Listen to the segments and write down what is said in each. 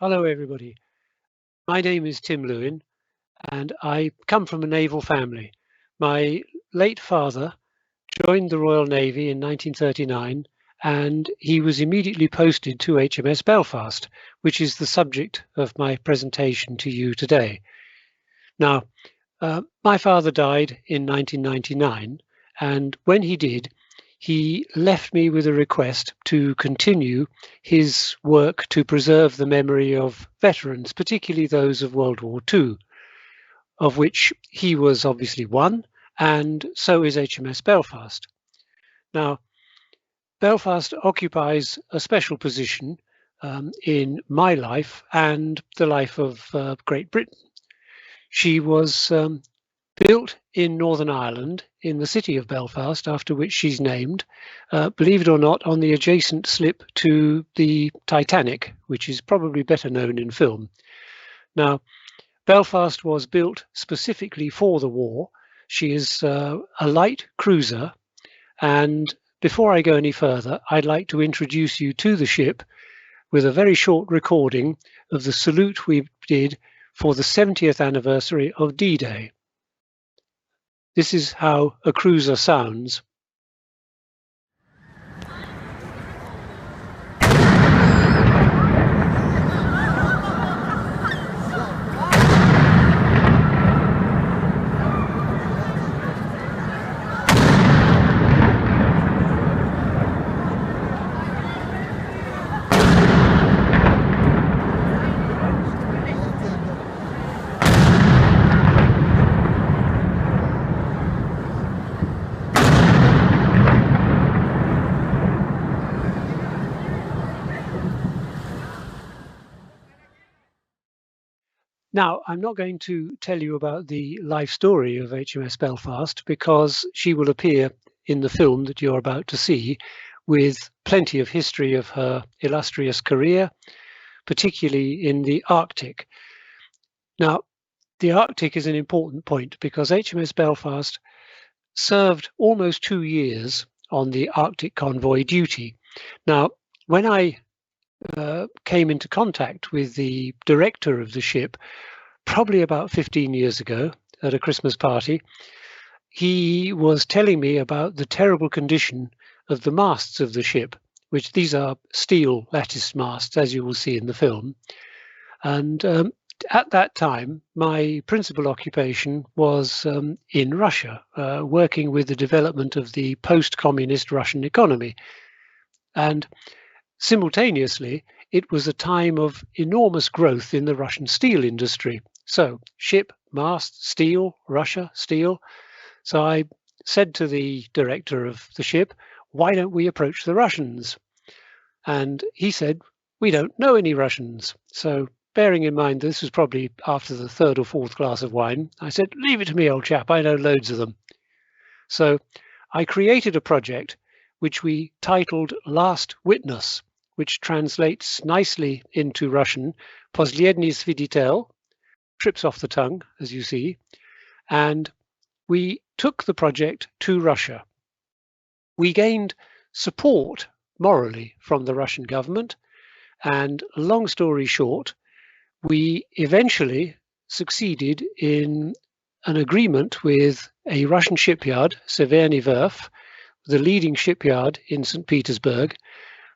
Hello, everybody. My name is Tim Lewin, and I come from a naval family. My late father joined the Royal Navy in 1939, and he was immediately posted to HMS Belfast, which is the subject of my presentation to you today. Now, my father died in 1999, and when he did, he left me with a request to continue his work to preserve the memory of veterans, particularly those of World War II, of which he was obviously one, and so is HMS Belfast. Now, Belfast occupies a special position in my life and the life of Great Britain. She was built in Northern Ireland, in the city of Belfast, after which she's named, believe it or not, on the adjacent slip to the Titanic, which is probably better known in film. Now, Belfast was built specifically for the war. She is a light cruiser, and before I go any further, I'd like to introduce you to the ship with a very short recording of the salute we did for the 70th anniversary of D-Day. This is how a cruiser sounds. Now, I'm not going to tell you about the life story of HMS Belfast because she will appear in the film that you're about to see with plenty of history of her illustrious career, particularly in the Arctic. Now, the Arctic is an important point because HMS Belfast served almost 2 years on the Arctic Convoy duty. Now, when I came into contact with the director of the ship probably about 15 years ago at a Christmas party, he was telling me about the terrible condition of the masts of the ship, which these are steel lattice masts, as you will see in the film. And at that time, my principal occupation was in Russia, working with the development of the post-communist Russian economy. And simultaneously, it was a time of enormous growth in the Russian steel industry. So ship, mast, steel, Russia, steel. So I said to the director of the ship, why don't we approach the Russians? And he said, we don't know any Russians. So bearing in mind this was probably after the third or fourth glass of wine, I said, leave it to me, old chap, I know loads of them. So I created a project which we titled Last Witness, which translates nicely into Russian, Posledny Sviditel, trips off the tongue, as you see, and we took the project to Russia. We gained support morally from the Russian government, and long story short, we eventually succeeded in an agreement with a Russian shipyard, Severny Werft, the leading shipyard in St. Petersburg,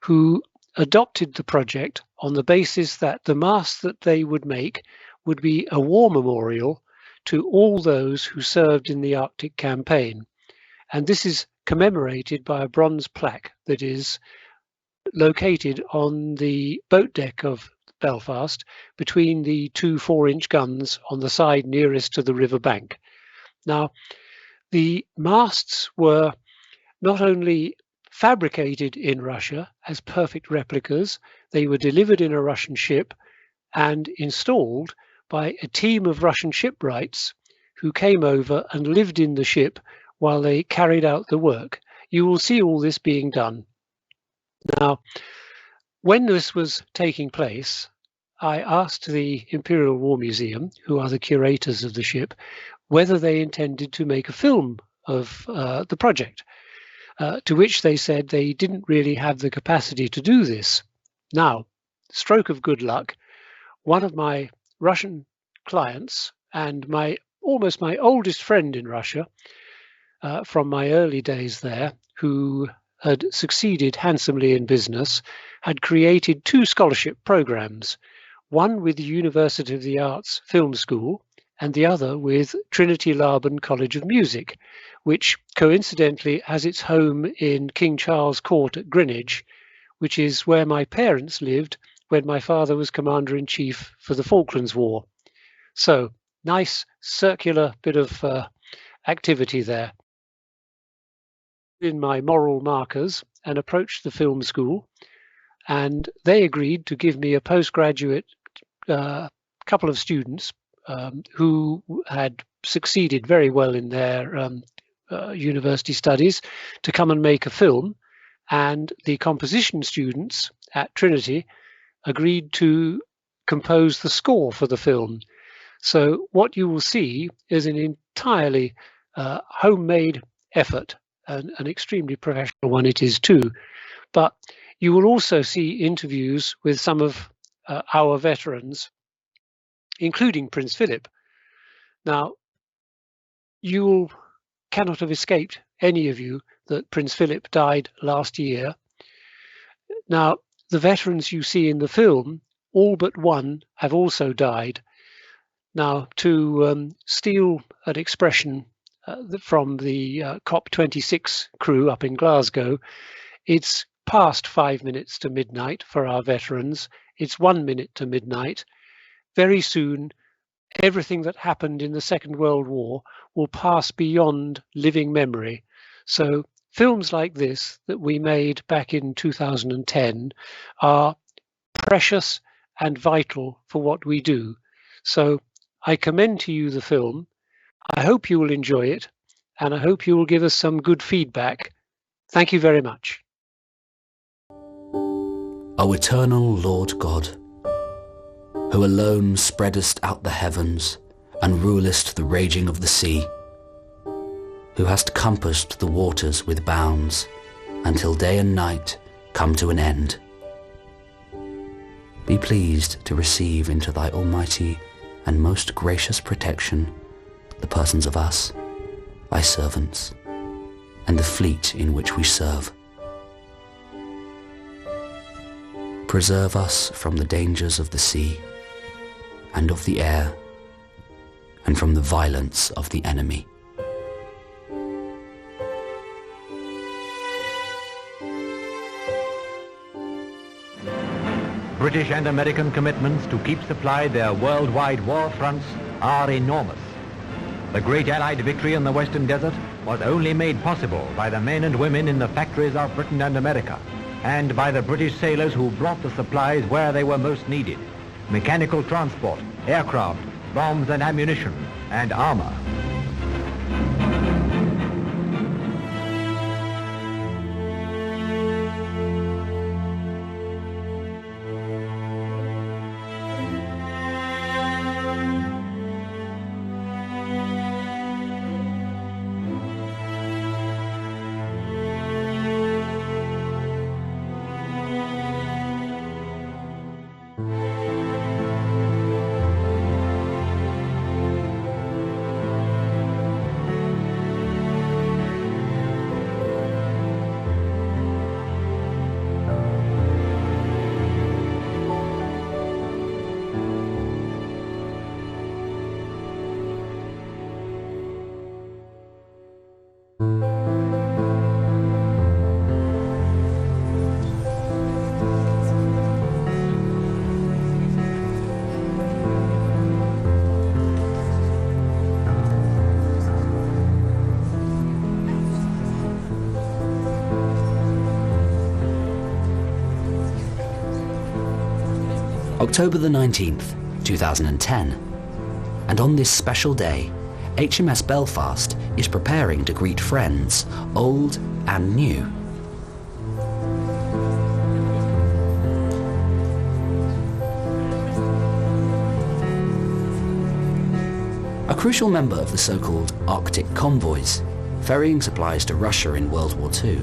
who adopted the project on the basis that the mast that they would make would be a war memorial to all those who served in the Arctic campaign. And this is commemorated by a bronze plaque that is located on the boat deck of Belfast between the two 4-inch guns on the side nearest to the river bank. Now, the masts were not only fabricated in Russia as perfect replicas, they were delivered in a Russian ship and installed by a team of Russian shipwrights who came over and lived in the ship while they carried out the work. You will see all this being done. Now, when this was taking place, I asked the Imperial War Museum, who are the curators of the ship, whether they intended to make a film of the project, to which they said they didn't really have the capacity to do this. Now, stroke of good luck, one of my Russian clients and almost my oldest friend in Russia from my early days there, who had succeeded handsomely in business, had created 2 scholarship programs, one with the University of the Arts Film School and the other with Trinity Laban College of Music, which coincidentally has its home in King Charles Court at Greenwich, which is where my parents lived when my father was Commander-in-Chief for the Falklands War. So, nice circular bit of activity there. In my moral markers and approached the film school, and they agreed to give me a postgraduate couple of students who had succeeded very well in their university studies to come and make a film, and the composition students at Trinity agreed to compose the score for the film. So what you will see is an entirely homemade effort, and an extremely professional one it is too. But you will also see interviews with some of our veterans, including Prince Philip. Now, you cannot have escaped, any of you, that Prince Philip died last year. Now, the veterans you see in the film, all but one have also died. Now, to steal an expression from the COP26 crew up in Glasgow, it's past 5 minutes to midnight for our veterans. It's 1 minute to midnight. Very soon, everything that happened in the Second World War will pass beyond living memory. So films like this that we made back in 2010 are precious and vital for what we do. So I commend to you the film. I hope you will enjoy it, and I hope you will give us some good feedback. Thank you very much. O eternal Lord God, who alone spreadest out the heavens and rulest the raging of the sea, who hast compassed the waters with bounds until day and night come to an end, be pleased to receive into thy almighty and most gracious protection the persons of us, thy servants, and the fleet in which we serve. Preserve us from the dangers of the sea and of the air, and from the violence of the enemy. British and American commitments to keep supplied their worldwide war fronts are enormous. The great Allied victory in the Western Desert was only made possible by the men and women in the factories of Britain and America, and by the British sailors who brought the supplies where they were most needed: mechanical transport, aircraft, bombs and ammunition, and armor. October the 19th, 2010, and on this special day, HMS Belfast is preparing to greet friends, old and new. A crucial member of the so-called Arctic Convoys, ferrying supplies to Russia in World War II,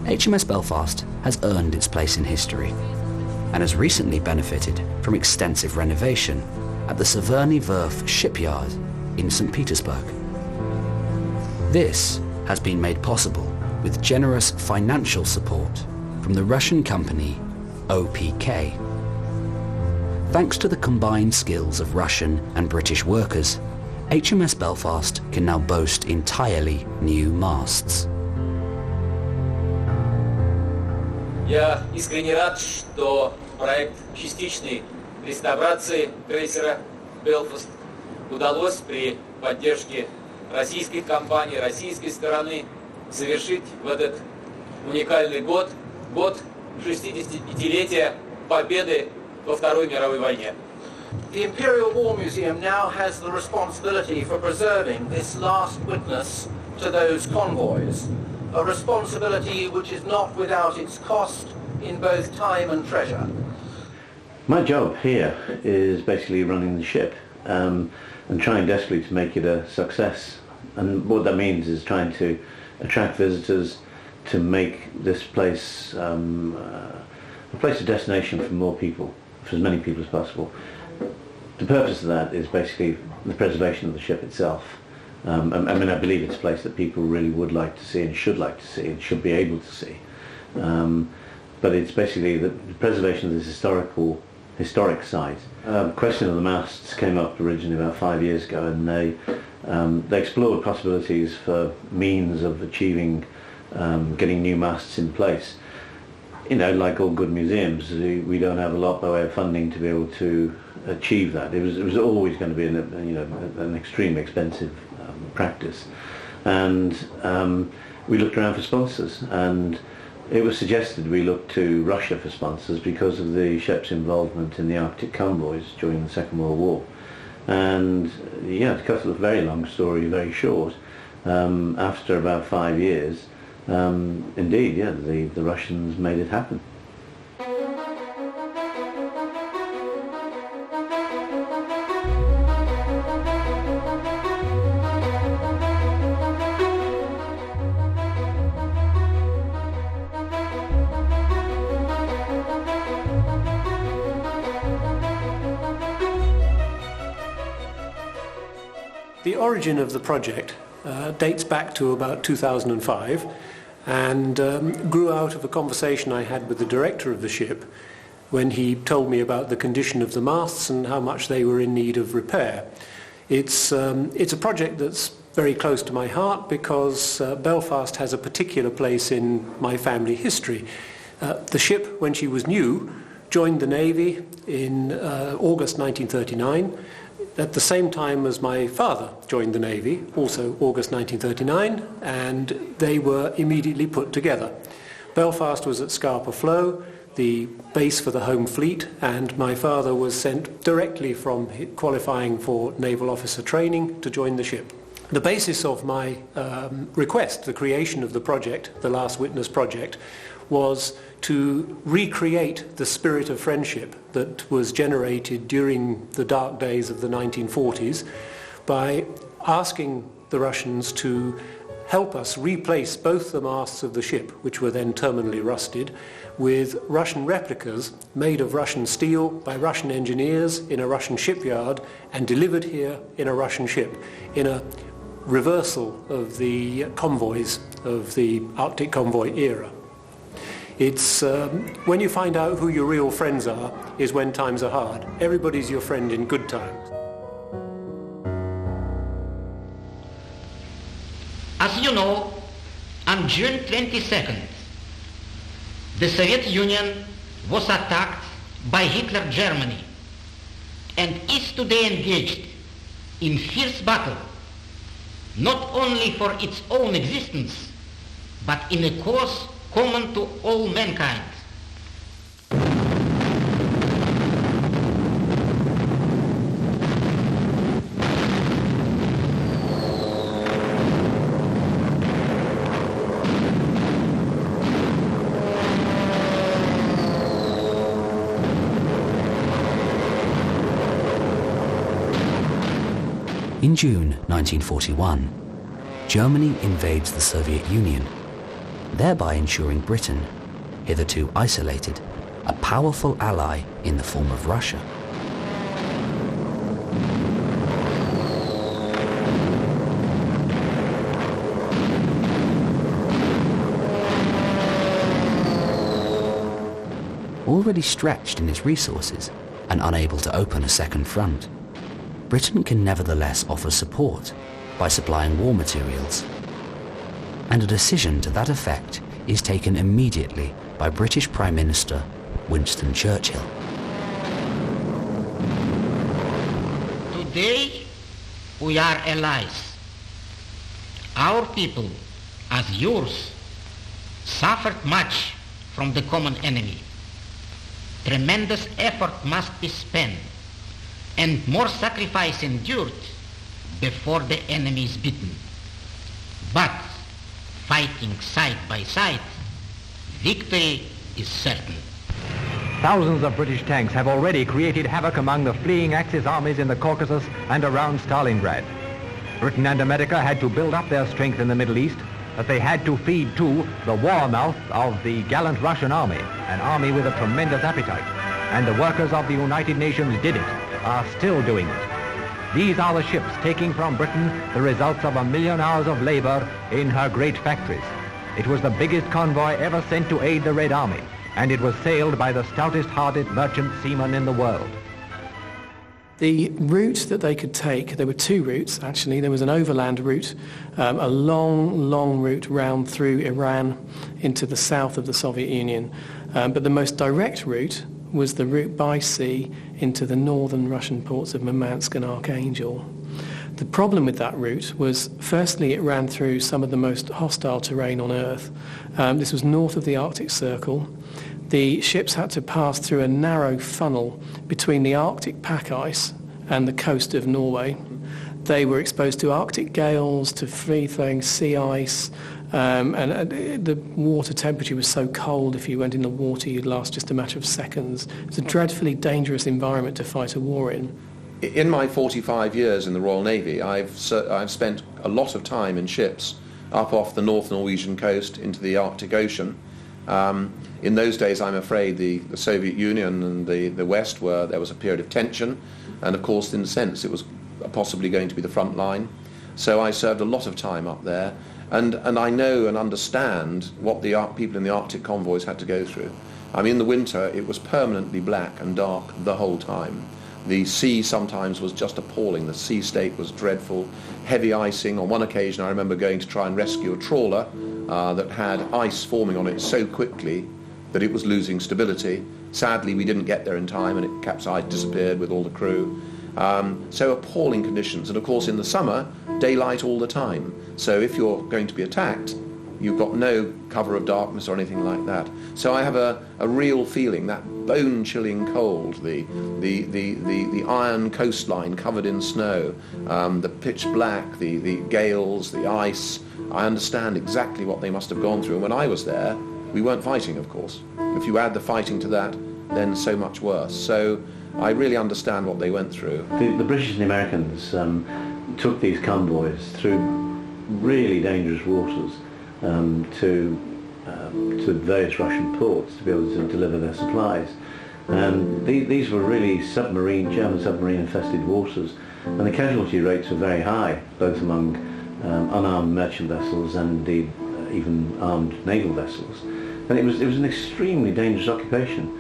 HMS Belfast has earned its place in history. and has recently benefited from extensive renovation at the Severny Werf shipyard in St. Petersburg. This has been made possible with generous financial support from the Russian company OPK. Thanks to the combined skills of Russian and British workers, HMS Belfast can now boast entirely new masts. Я искренне рад, что проект частичной реставрации крейсера «Белфаст» удалось при поддержке российской компании, российской стороны завершить в этот уникальный год, год 65-летия победы во Второй мировой войне. The Imperial War Museum now has the responsibility for preserving this last witness to those convoys, a responsibility which is not without its cost in both time and treasure. My job here is basically running the ship and trying desperately to make it a success. And what that means is trying to attract visitors, to make this place a place of destination for more people, for as many people as possible. The purpose of that is basically the preservation of the ship itself. I mean, I believe it's a place that people really would like to see and should like to see and should be able to see. But it's basically the preservation of this historic site. The question of the masts came up originally about 5 years ago, and they explored possibilities for means of achieving getting new masts in place. You know, like all good museums, we don't have a lot by way of funding to be able to achieve that. It was always going to be an extremely expensive practice, and we looked around for sponsors, and it was suggested we look to Russia for sponsors because of the ship's involvement in the Arctic Convoys during the Second World War. And yeah, to cut a very long story very short, after about 5 years, indeed, yeah, the Russians made it happen. The origin of the project dates back to about 2005 and grew out of a conversation I had with the director of the ship when he told me about the condition of the masts and how much they were in need of repair. It's a project that's very close to my heart because Belfast has a particular place in my family history. The ship, when she was new, joined the Navy in August 1939. At the same time as my father joined the Navy, also August 1939, and they were immediately put together. Belfast was at Scapa Flow, the base for the home fleet, and my father was sent directly from qualifying for naval officer training to join the ship. The basis of my request, the creation of the project, the Last Witness project, was to recreate the spirit of friendship that was generated during the dark days of the 1940s by asking the Russians to help us replace both the masts of the ship, which were then terminally rusted, with Russian replicas made of Russian steel by Russian engineers in a Russian shipyard and delivered here in a Russian ship, in a reversal of the convoys of the Arctic Convoy era. It's when you find out who your real friends are is when times are hard. Everybody's your friend in good times. As you know, on June 22nd, the Soviet Union was attacked by Hitler Germany and is today engaged in fierce battle, not only for its own existence, but in a cause common to all mankind. In June 1941, Germany invades the Soviet Union, thereby ensuring Britain, hitherto isolated, a powerful ally in the form of Russia. Already stretched in its resources and unable to open a second front, Britain can nevertheless offer support by supplying war materials. And a decision to that effect is taken immediately by British Prime Minister Winston Churchill. Today we are allies. Our people, as yours, suffered much from the common enemy. Tremendous effort must be spent and more sacrifice endured before the enemy is beaten. But fighting side by side, victory is certain. Thousands of British tanks have already created havoc among the fleeing Axis armies in the Caucasus and around Stalingrad. Britain and America had to build up their strength in the Middle East, but they had to feed too the war mouth of the gallant Russian army, an army with a tremendous appetite. And the workers of the United Nations did it, are still doing it. These are the ships taking from Britain the results of 1 million hours of labor in her great factories. It was the biggest convoy ever sent to aid the Red Army, and it was sailed by the stoutest-hearted merchant seamen in the world. The route that they could take, there were two routes actually. There was an overland route, a long route round through Iran into the south of the Soviet Union. But the most direct route was the route by sea into the northern Russian ports of Murmansk and Archangel. The problem with that route was, firstly, it ran through some of the most hostile terrain on Earth. This was north of the Arctic Circle. The ships had to pass through a narrow funnel between the Arctic pack ice and the coast of Norway. They were exposed to Arctic gales, to free-flowing sea ice, and the water temperature was so cold if you went in the water you'd last just a matter of seconds. It's a dreadfully dangerous environment to fight a war in. In my 45 years in the Royal Navy, I've spent a lot of time in ships up off the North Norwegian coast into the Arctic Ocean. In those days, I'm afraid, the Soviet Union and the West there was a period of tension, and of course, in a sense, it was possibly going to be the front line. So I served a lot of time up there, and I know and understand what the people in the Arctic convoys had to go through. I mean, in the winter, it was permanently black and dark the whole time. The sea sometimes was just appalling. The sea state was dreadful, heavy icing. On one occasion, I remember going to try and rescue a trawler that had ice forming on it so quickly that it was losing stability. Sadly, we didn't get there in time, and it capsized, disappeared with all the crew. So appalling conditions. And of course, in the summer, daylight all the time. So if you're going to be attacked, you've got no cover of darkness or anything like that. So I have a real feeling, that bone-chilling cold, the iron coastline covered in snow, the pitch black, the gales, the ice. I understand exactly what they must have gone through. And when I was there, we weren't fighting, of course. If you add the fighting to that, then so much worse. So I really understand what they went through. The British and the Americans took these convoys through really dangerous waters to various Russian ports to be able to deliver their supplies. And these were really German submarine-infested waters, and the casualty rates were very high, both among unarmed merchant vessels and indeed even armed naval vessels. And it was an extremely dangerous occupation.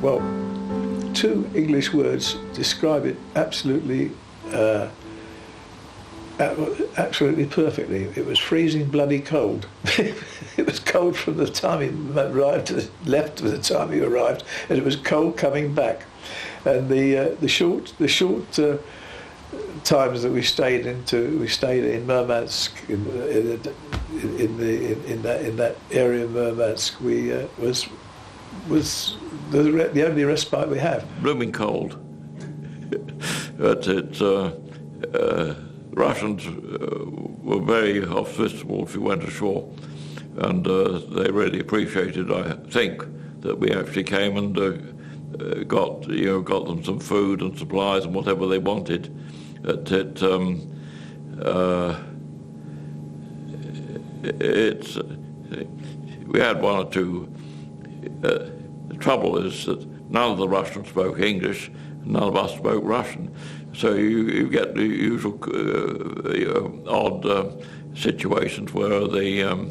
Well, two English words describe it absolutely perfectly. It was freezing bloody cold. It was cold from the time he arrived to left to the time he arrived, and it was cold coming back. And the short times that we stayed in Murmansk, in that area of Murmansk, was the only respite we have. Blooming cold. But Russians were very hospitable if you went ashore, and they really appreciated, I think, that we actually came and got them some food and supplies and whatever they wanted. We had one or two. The trouble is that none of the Russians spoke English, none of us spoke Russian. So you get the usual odd situations where the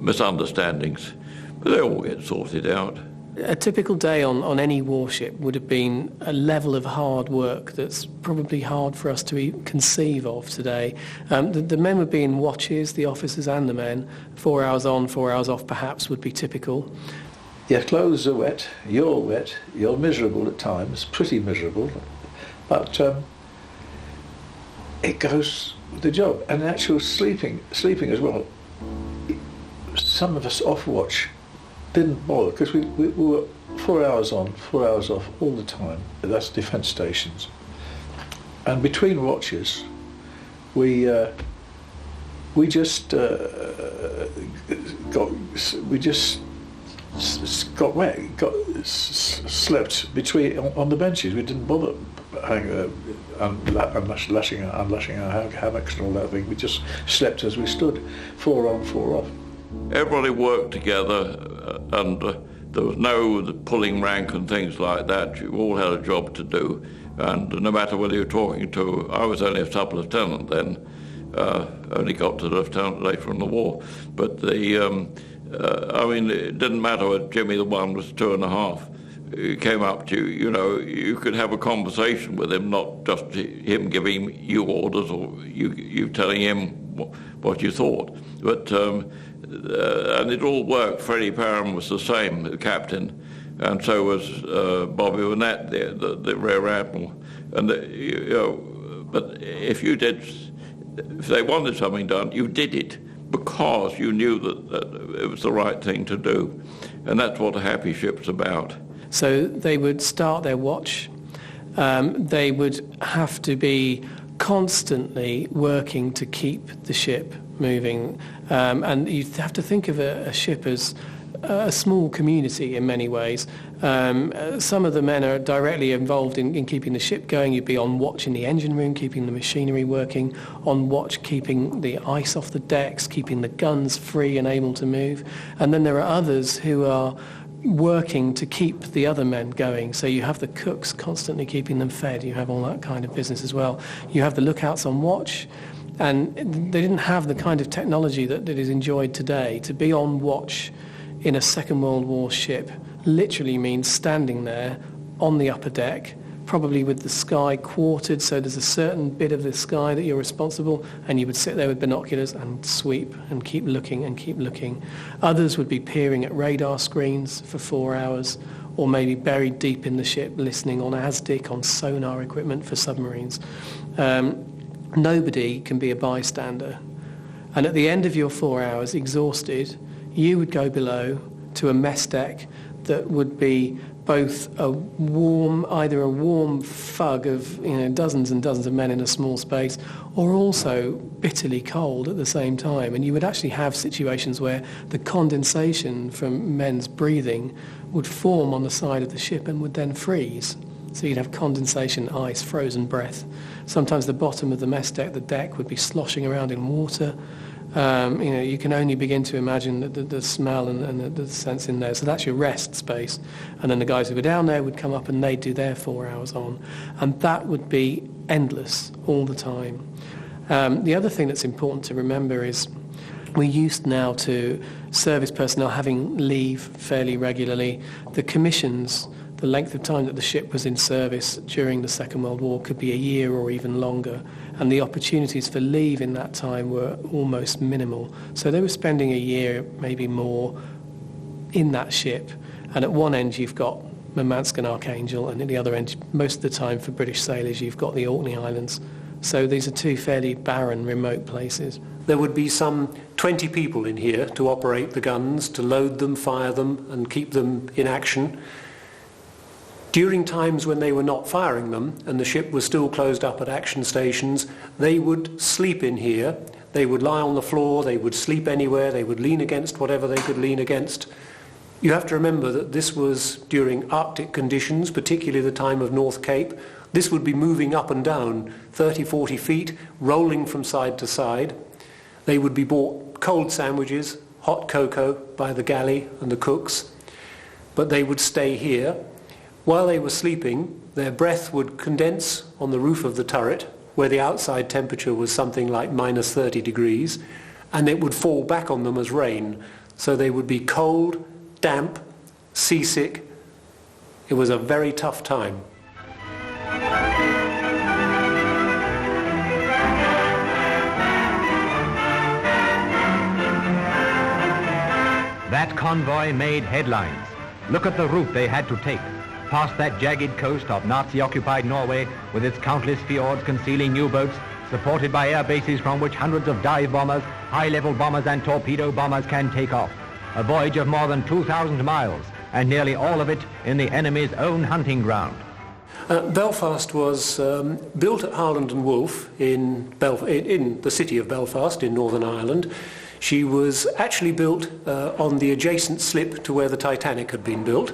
misunderstandings, but they all get sorted out. A typical day on any warship would have been a level of hard work that's probably hard for us to conceive of today. The men would be in watches, the officers and the men. 4 hours on, 4 hours off perhaps would be typical. Your clothes are wet, you're miserable at times, pretty miserable, but it goes with the job. And actual sleeping as well. Some of us off watch didn't bother, because we were 4 hours on, 4 hours off all the time. That's defence stations. And between watches, we just got wet, slept between on the benches. We didn't bother unlashing our hammocks and all that thing. We just slept as we stood, 4 on, 4 off. Everybody worked together, and there was no pulling rank and things like that. You all had a job to do, and no matter whether you're talking to, I was only a sub-lieutenant then, only got to lieutenant later in the war, but it didn't matter whether Jimmy the One was 2.5. He came up to you could have a conversation with him, not just him giving you orders or you telling him what you thought. But and it all worked. Freddie Parham was the same, the captain, and so was Bobby Burnett, the Rear Admiral. And but if they wanted something done, you did it because you knew that it was the right thing to do, and that's what a happy ship's about. So they would start their watch. They would have to be constantly working to keep the ship moving, and you have to think of a ship as a small community in many ways. Some of the men are directly involved in keeping the ship going. You'd be on watch in the engine room, keeping the machinery working, on watch keeping the ice off the decks, keeping the guns free and able to move. And then there are others who are working to keep the other men going. So you have the cooks constantly keeping them fed. You have all that kind of business as well. You have the lookouts on watch. And they didn't have the kind of technology that is enjoyed today. To be on watch in a Second World War ship literally means standing there on the upper deck, probably with the sky quartered, so there's a certain bit of the sky that you're responsible, and you would sit there with binoculars and sweep and keep looking and keep looking. Others would be peering at radar screens for 4 hours, or maybe buried deep in the ship listening on ASDIC, on sonar equipment for submarines. Nobody can be a bystander. And at the end of your 4 hours, exhausted, you would go below to a mess deck that would be both either a warm fug of dozens and dozens of men in a small space, or also bitterly cold at the same time. And you would actually have situations where the condensation from men's breathing would form on the side of the ship and would then freeze. So you'd have condensation, ice, frozen breath. Sometimes the bottom of the mess deck, the deck, would be sloshing around in water. You can only begin to imagine the smell and the sense in there. So that's your rest space. And then the guys who were down there would come up and they'd do their 4 hours on. And that would be endless all the time. The other thing that's important to remember is we're used now to service personnel having leave fairly regularly. The commissions, the length of time that the ship was in service during the Second World War could be a year or even longer, and the opportunities for leave in that time were almost minimal. So they were spending a year, maybe more, in that ship, and at one end you've got Murmansk and Archangel, and at the other end, most of the time for British sailors, you've got the Orkney Islands. So these are two fairly barren, remote places. There would be some 20 people in here to operate the guns, to load them, fire them, and keep them in action. During times when they were not firing them and the ship was still closed up at action stations, they would sleep in here. They would lie on the floor, they would sleep anywhere, they would lean against whatever they could lean against. You have to remember that this was during Arctic conditions, particularly the time of North Cape. This would be moving up and down 30, 40 feet, rolling from side to side. They would be bought cold sandwiches, hot cocoa by the galley and the cooks, but they would stay here. While they were sleeping, their breath would condense on the roof of the turret, where the outside temperature was something like minus 30 degrees, and it would fall back on them as rain. So they would be cold, damp, seasick. It was a very tough time. That convoy made headlines. Look at the route they had to take. Past that jagged coast of Nazi-occupied Norway with its countless fjords concealing U-boats, supported by air bases from which hundreds of dive bombers, high-level bombers and torpedo bombers can take off. A voyage of more than 2,000 miles, and nearly all of it in the enemy's own hunting ground. Belfast was built at Harland and Wolff in the city of Belfast in Northern Ireland. She was actually built on the adjacent slip to where the Titanic had been built,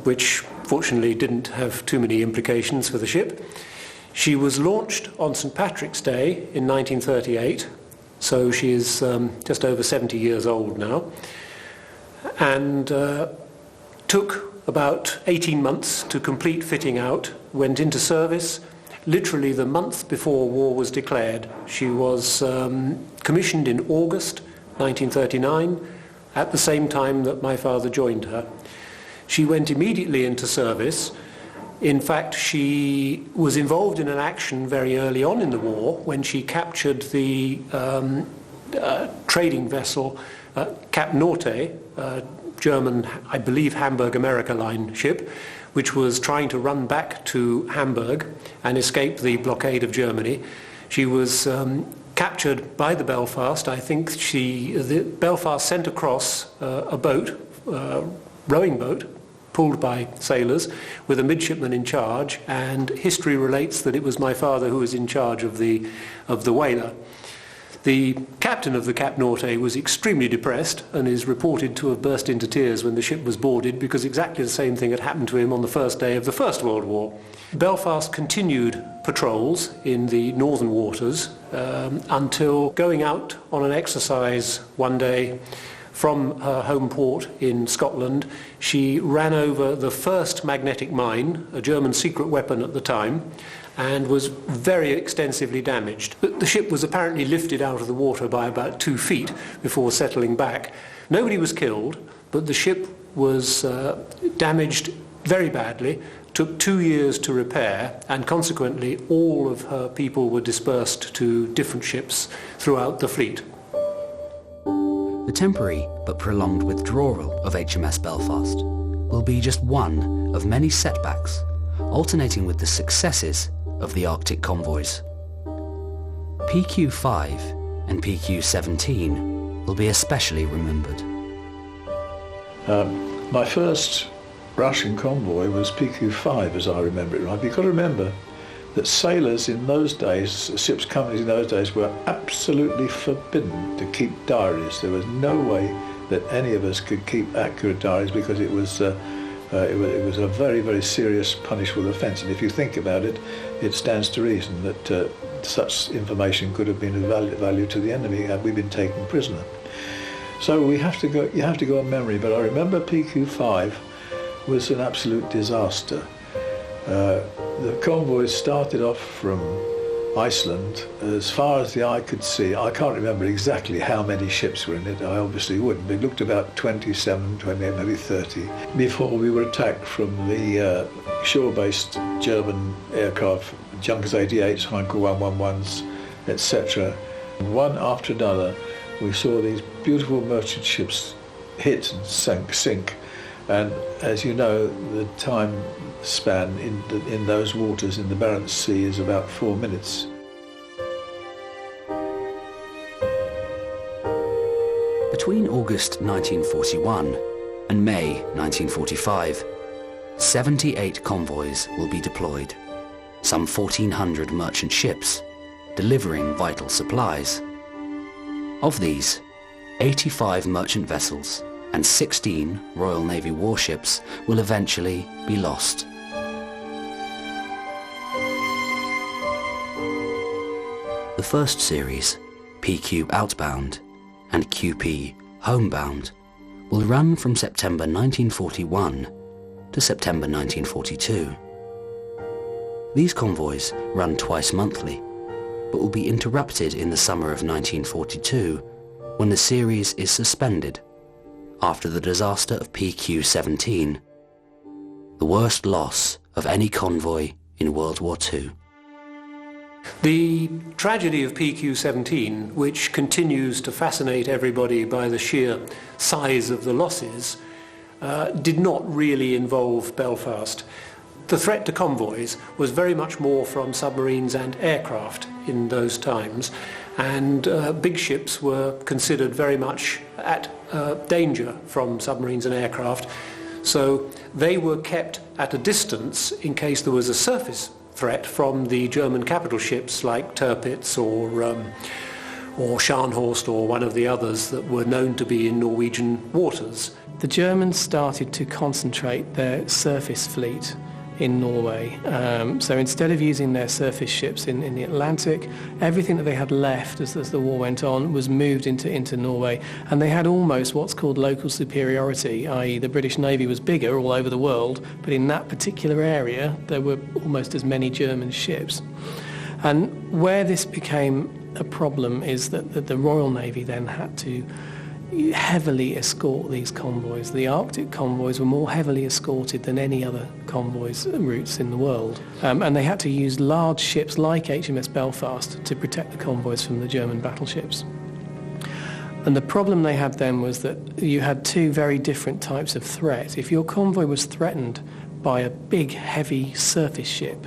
which fortunately didn't have too many implications for the ship. She was launched on St. Patrick's Day in 1938, so she is just over 70 years old now, and took about 18 months to complete fitting out, went into service literally the month before war was declared. She was commissioned in August 1939, at the same time that my father joined her. She went immediately into service. In fact, she was involved in an action very early on in the war when she captured the trading vessel Cap Norte, German, I believe, Hamburg America line ship, which was trying to run back to Hamburg and escape the blockade of Germany. She was captured by the Belfast. I think the Belfast sent across a boat, rowing boat, pulled by sailors, with a midshipman in charge, and history relates that it was my father who was in charge of the whaler. The captain of the Cap Norte was extremely depressed and is reported to have burst into tears when the ship was boarded, because exactly the same thing had happened to him on the first day of the First World War. Belfast continued patrols in the northern waters until going out on an exercise one day from her home port in Scotland. She ran over the first magnetic mine, a German secret weapon at the time, and was very extensively damaged. The ship was apparently lifted out of the water by about 2 feet before settling back. Nobody was killed, but the ship was damaged very badly, took 2 years to repair, and consequently all of her people were dispersed to different ships throughout the fleet. The temporary but prolonged withdrawal of HMS Belfast will be just one of many setbacks, alternating with the successes of the Arctic convoys. PQ-5 and PQ-17 will be especially remembered. My first Russian convoy was PQ-5, as I remember it right. You've got to remember that sailors in those days, ships companies in those days, were absolutely forbidden to keep diaries. There was no way that any of us could keep accurate diaries, because it was a very, very serious punishable offence. And if you think about it, it stands to reason that such information could have been of value to the enemy had we been taken prisoner. So you have to go on memory. But I remember PQ-5 was an absolute disaster. The convoys started off from Iceland. As far as the eye could see, I can't remember exactly how many ships were in it. I obviously wouldn't, but it looked about 27, 28, maybe 30, before we were attacked from the shore-based German aircraft, Junkers 88s, Heinkel 111s, etc. One after another, we saw these beautiful merchant ships hit and sink. And as you know, the time span in those waters in the Barents Sea is about 4 minutes. Between August 1941 and May 1945, 78 convoys will be deployed, some 1,400 merchant ships, delivering vital supplies. Of these, 85 merchant vessels and 16 Royal Navy warships will eventually be lost. The first series, PQ Outbound and QP Homebound, will run from September 1941 to September 1942. These convoys run twice monthly, but will be interrupted in the summer of 1942 when the series is suspended after the disaster of PQ-17, the worst loss of any convoy in World War II. The tragedy of PQ-17, which continues to fascinate everybody by the sheer size of the losses, did not really involve Belfast. The threat to convoys was very much more from submarines and aircraft in those times, and big ships were considered very much at danger from submarines and aircraft, so they were kept at a distance in case there was a surface threat from the German capital ships like Tirpitz or Scharnhorst or one of the others that were known to be in Norwegian waters. The Germans started to concentrate their surface fleet in Norway. So instead of using their surface ships in the Atlantic, everything that they had left as the war went on was moved into Norway, and they had almost what's called local superiority, i.e. the British Navy was bigger all over the world, but in that particular area there were almost as many German ships. And where this became a problem is that the Royal Navy then had to heavily escort these convoys. The Arctic convoys were more heavily escorted than any other convoys routes in the world. And they had to use large ships like HMS Belfast to protect the convoys from the German battleships. And the problem they had then was that you had two very different types of threat. If your convoy was threatened by a big, heavy surface ship,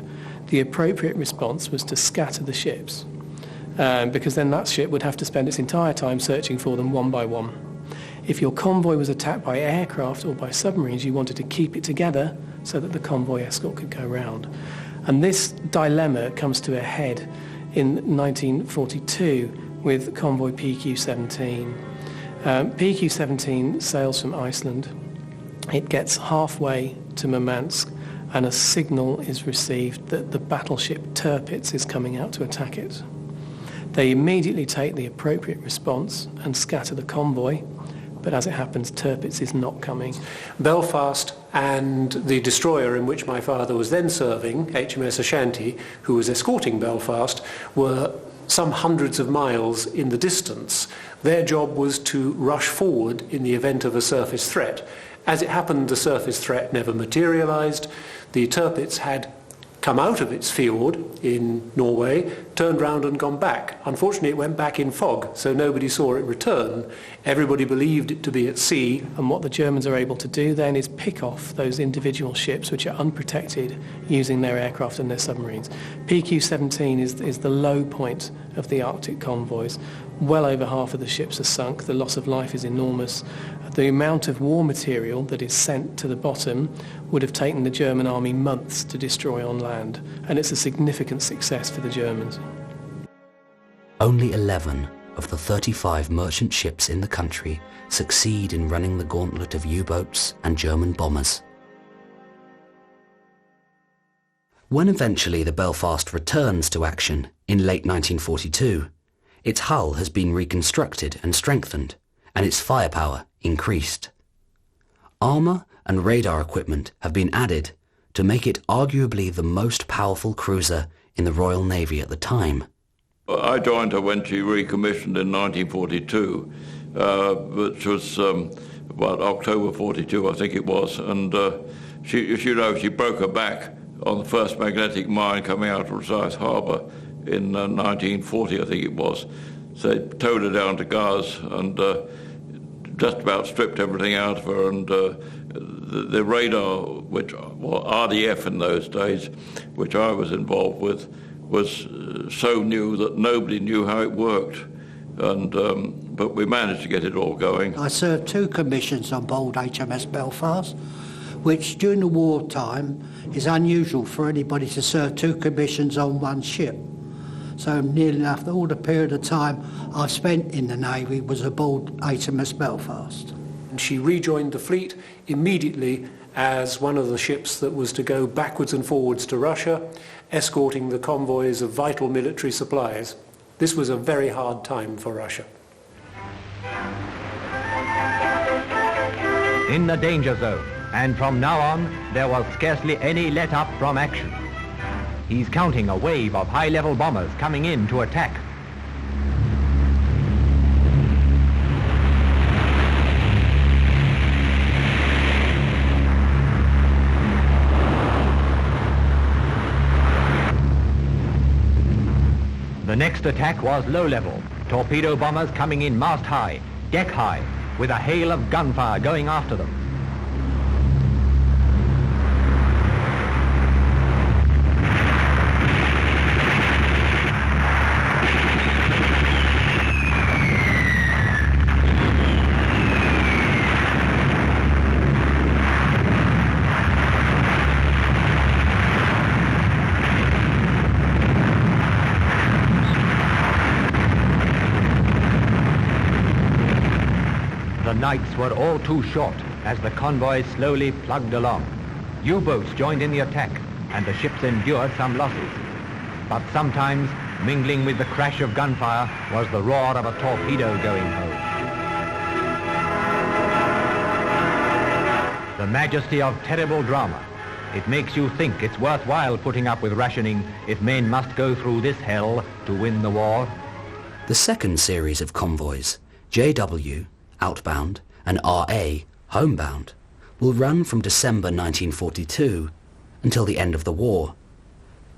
the appropriate response was to scatter the ships. Because then that ship would have to spend its entire time searching for them one by one. If your convoy was attacked by aircraft or by submarines, you wanted to keep it together so that the convoy escort could go round. And this dilemma comes to a head in 1942 with convoy PQ-17. PQ-17 sails from Iceland. It gets halfway to Murmansk and a signal is received that the battleship Tirpitz is coming out to attack it. They immediately take the appropriate response and scatter the convoy, but as it happens, Tirpitz is not coming. Belfast and the destroyer in which my father was then serving, HMS Ashanti, who was escorting Belfast, were some hundreds of miles in the distance. Their job was to rush forward in the event of a surface threat. As it happened, the surface threat never materialised. The Tirpitz had come out of its fjord in Norway, turned round and gone back. Unfortunately, it went back in fog, so nobody saw it return. Everybody believed it to be at sea. And what the Germans are able to do then is pick off those individual ships which are unprotected using their aircraft and their submarines. PQ-17 is the low point of the Arctic convoys. Well over half of the ships are sunk. The loss of life is enormous. The amount of war material that is sent to the bottom would have taken the German army months to destroy on land, and it's a significant success for the Germans. Only 11 of the 35 merchant ships in the country succeed in running the gauntlet of U-boats and German bombers. When eventually the Belfast returns to action in late 1942, its hull has been reconstructed and strengthened, and its firepower increased. Armour and radar equipment have been added to make it arguably the most powerful cruiser in the Royal Navy at the time. I joined her when she recommissioned in 1942, which was about October 42, I think it was, and she broke her back on the first magnetic mine coming out of Rosyth Harbour in 1940, I think it was. So they towed her down to Gaz and just about stripped everything out of her, and the radar, which, well, RDF in those days, which I was involved with, was so new that nobody knew how it worked. and but we managed to get it all going. I served 2 commissions on board HMS Belfast, which during the wartime is unusual for anybody to serve 2 commissions on one ship. So nearly enough all the period of time I spent in the Navy was aboard HMS Belfast. And she rejoined the fleet immediately as one of the ships that was to go backwards and forwards to Russia, escorting the convoys of vital military supplies. This was a very hard time for Russia. In the danger zone, and from now on, there was scarcely any let-up from action. He's counting a wave of high-level bombers coming in to attack. The next attack was low-level. Torpedo bombers coming in mast-high, deck-high, with a hail of gunfire going after them. The nights were all too short as the convoy slowly plugged along. U-boats joined in the attack and the ships endured some losses. But sometimes, mingling with the crash of gunfire, was the roar of a torpedo going home. The majesty of terrible drama. It makes you think it's worthwhile putting up with rationing if men must go through this hell to win the war. The second series of convoys, JW, outbound, and RA, homebound, will run from December 1942 until the end of the war,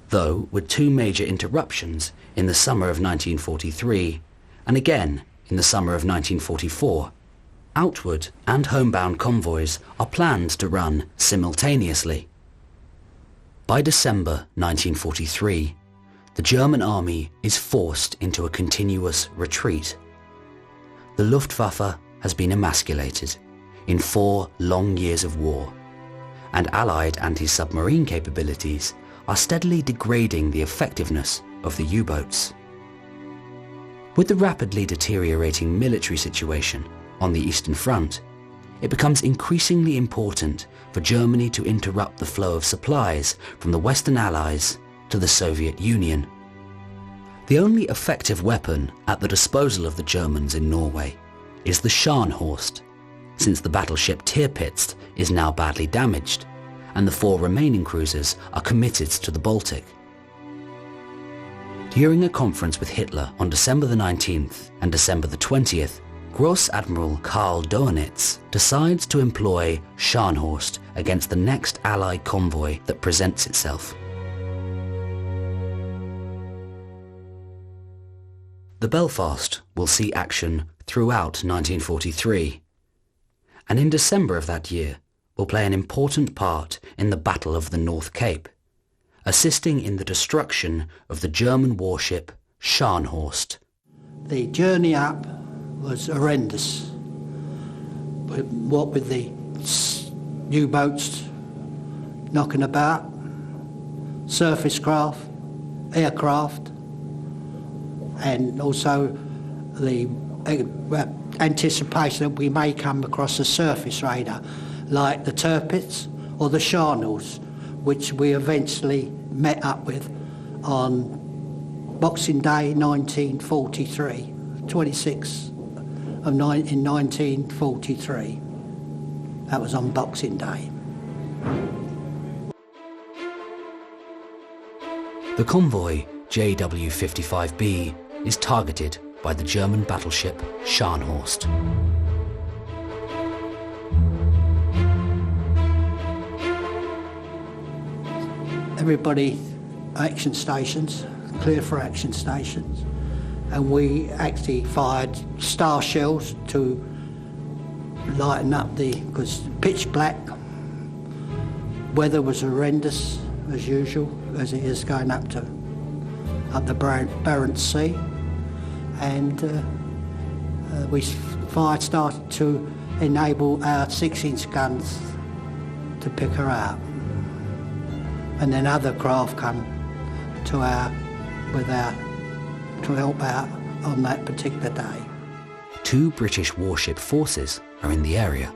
though with 2 major interruptions in the summer of 1943 and again in the summer of 1944. Outward and homebound convoys are planned to run simultaneously. By December 1943, the German army is forced into a continuous retreat. The Luftwaffe has been emasculated in 4 long years of war, and Allied anti-submarine capabilities are steadily degrading the effectiveness of the U-boats. With the rapidly deteriorating military situation on the Eastern Front, it becomes increasingly important for Germany to interrupt the flow of supplies from the Western Allies to the Soviet Union. The only effective weapon at the disposal of the Germans in Norway is the Scharnhorst, since the battleship Tirpitz is now badly damaged and the 4 remaining cruisers are committed to the Baltic. During a conference with Hitler on December the 19th and December the 20th, Gross Admiral Karl Dönitz decides to employ Scharnhorst against the next Allied convoy that presents itself. The Belfast will see action throughout 1943, and in December of that year will play an important part in the Battle of the North Cape, assisting in the destruction of the German warship Scharnhorst. The journey up was horrendous. What with the U-boats knocking about, surface craft, aircraft, and also the anticipation that we may come across a surface radar like the Tirpitz or the Scharnhorst, which we eventually met up with on Boxing Day 1943, 26 of in 1943. That was on Boxing Day. The convoy JW-55B is targeted by the German battleship Scharnhorst. Everybody, action stations, clear for action stations, and we actually fired star shells to lighten up because pitch black, weather was horrendous as usual, as it is going up the Barents Sea, and Fire started to enable our 6-inch guns to pick her out. And then other craft come to help out on that particular day. 2 British warship forces are in the area.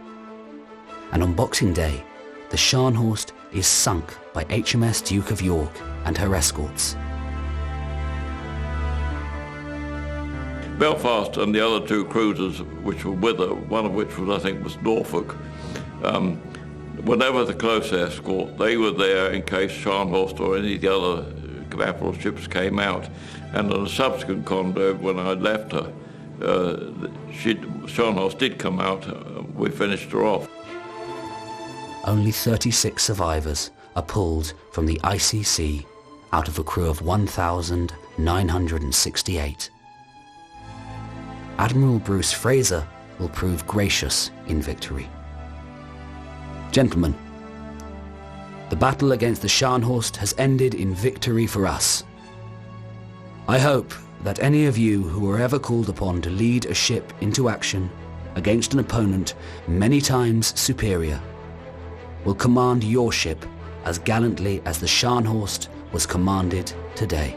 And on Boxing Day, the Scharnhorst is sunk by HMS Duke of York and her escorts. Belfast and the other 2 cruisers which were with her, one of which was, I think, was Norfolk, were never the close escort. They were there in case Scharnhorst or any of the other Admiral ships came out. And on a subsequent convoy, when I left her, Scharnhorst did come out. We finished her off. Only 36 survivors are pulled from the icy sea out of a crew of 1,968. Admiral Bruce Fraser will prove gracious in victory. Gentlemen, the battle against the Scharnhorst has ended in victory for us. I hope that any of you who are ever called upon to lead a ship into action against an opponent many times superior will command your ship as gallantly as the Scharnhorst was commanded today.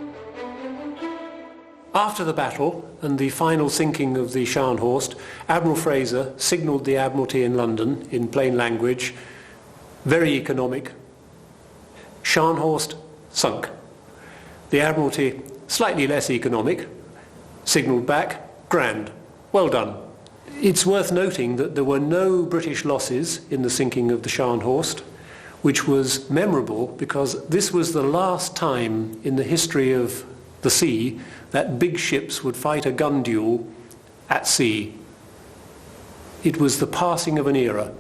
After the battle and the final sinking of the Scharnhorst, Admiral Fraser signalled the Admiralty in London in plain language, very economic. Scharnhorst sunk. The Admiralty, slightly less economic, signalled back, grand, well done. It's worth noting that there were no British losses in the sinking of the Scharnhorst, which was memorable because this was the last time in the history of the sea that big ships would fight a gun duel at sea. It was the passing of an era.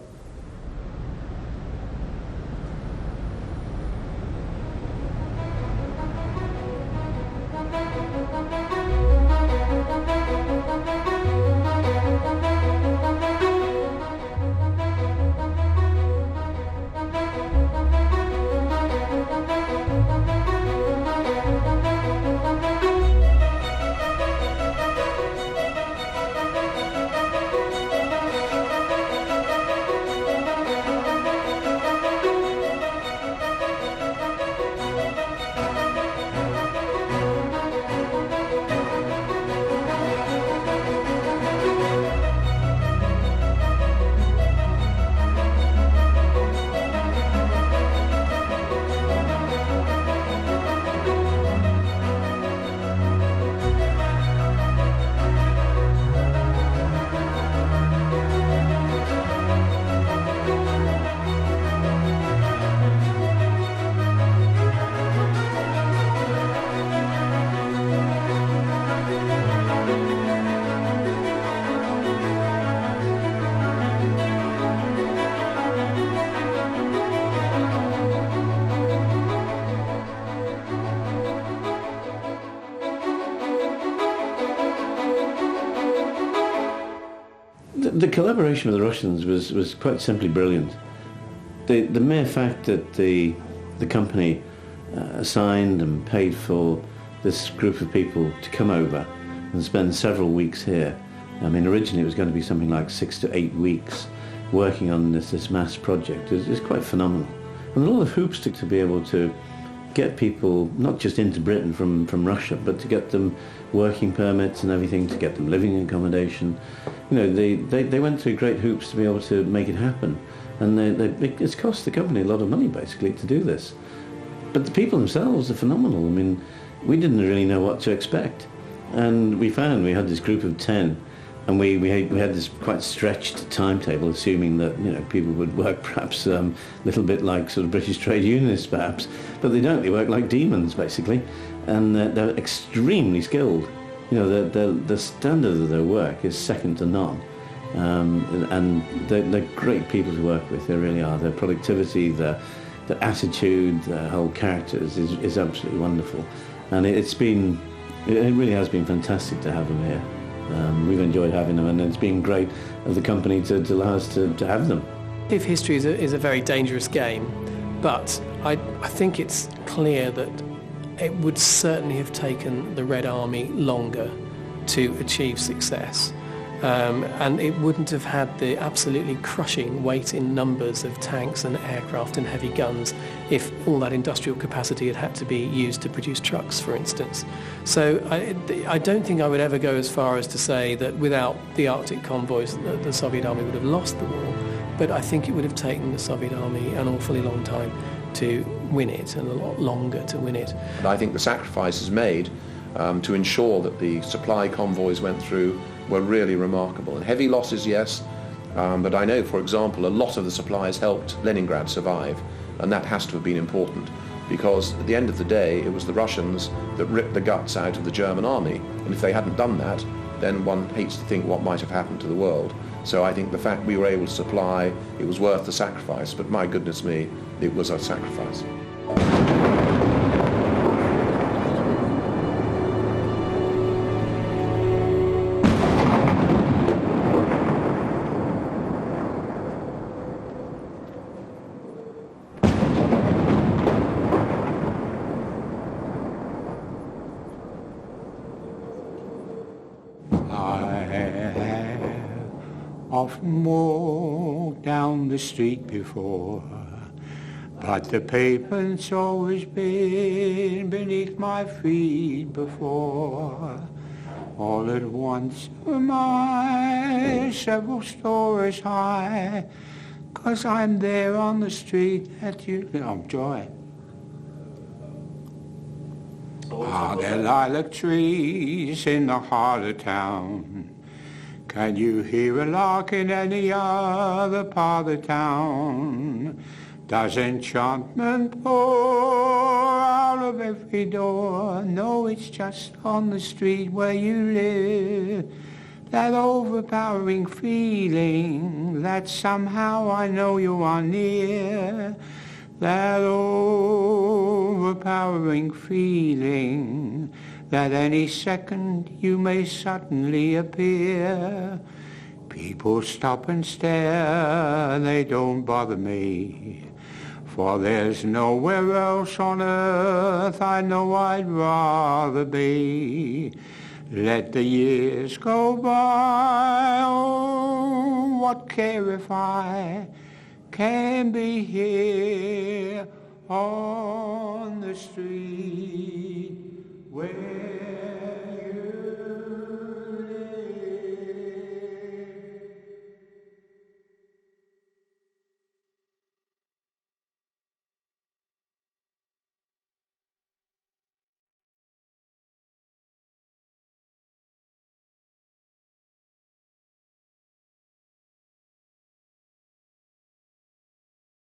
The collaboration with the Russians was quite simply brilliant. The mere fact that the company assigned and paid for this group of people to come over and spend several weeks here. I mean, originally it was going to be something like 6 to 8 weeks working on this mass project is quite phenomenal. And a lot of hoops to be able to get people not just into Britain from Russia, but to get them working permits and everything, to get them living accommodation. You know, they went through great hoops to be able to make it happen. And it's cost the company a lot of money, basically, to do this. But the people themselves are phenomenal. I mean, we didn't really know what to expect. And we found we had this group of 10, and we had this quite stretched timetable, assuming that, you know, people would work perhaps a little bit like sort of British trade unionists, perhaps. But they don't. They work like demons, basically. And they're extremely skilled. You know, the standard of their work is second to none. And they're great people to work with, they really are. Their productivity, their attitude, their whole characters is absolutely wonderful. And it really has been fantastic to have them here. We've enjoyed having them, and it's been great of the company to allow us to have them. If history is a very dangerous game, but I think it's clear that it would certainly have taken the Red Army longer to achieve success. And it wouldn't have had the absolutely crushing weight in numbers of tanks and aircraft and heavy guns if all that industrial capacity had to be used to produce trucks, for instance. So I don't think I would ever go as far as to say that without the Arctic convoys the Soviet army would have lost the war, but I think it would have taken the Soviet army an awfully long time to win it, and a lot longer to win it. And I think the sacrifices made to ensure that the supply convoys went through were really remarkable. And heavy losses, yes, but I know, for example, a lot of the supplies helped Leningrad survive, and that has to have been important, because at the end of the day, it was the Russians that ripped the guts out of the German army, and if they hadn't done that, then one hates to think what might have happened to the world. So I think the fact we were able to supply, it was worth the sacrifice, but my goodness me, it was a sacrifice. Often walked down the street before, but the pavement's always been beneath my feet before. All at once am I several stories high, 'cause I'm there on the street that you... Oh, joy. Are there lilac trees in the heart of town? Can you hear a lark in any other part of town? Does enchantment pour out of every door? No, it's just on the street where you live. That overpowering feeling that somehow I know you are near. That overpowering feeling that any second you may suddenly appear. People stop and stare, they don't bother me, for there's nowhere else on earth I know I'd rather be. Let the years go by, oh, what care if I can be here on the street where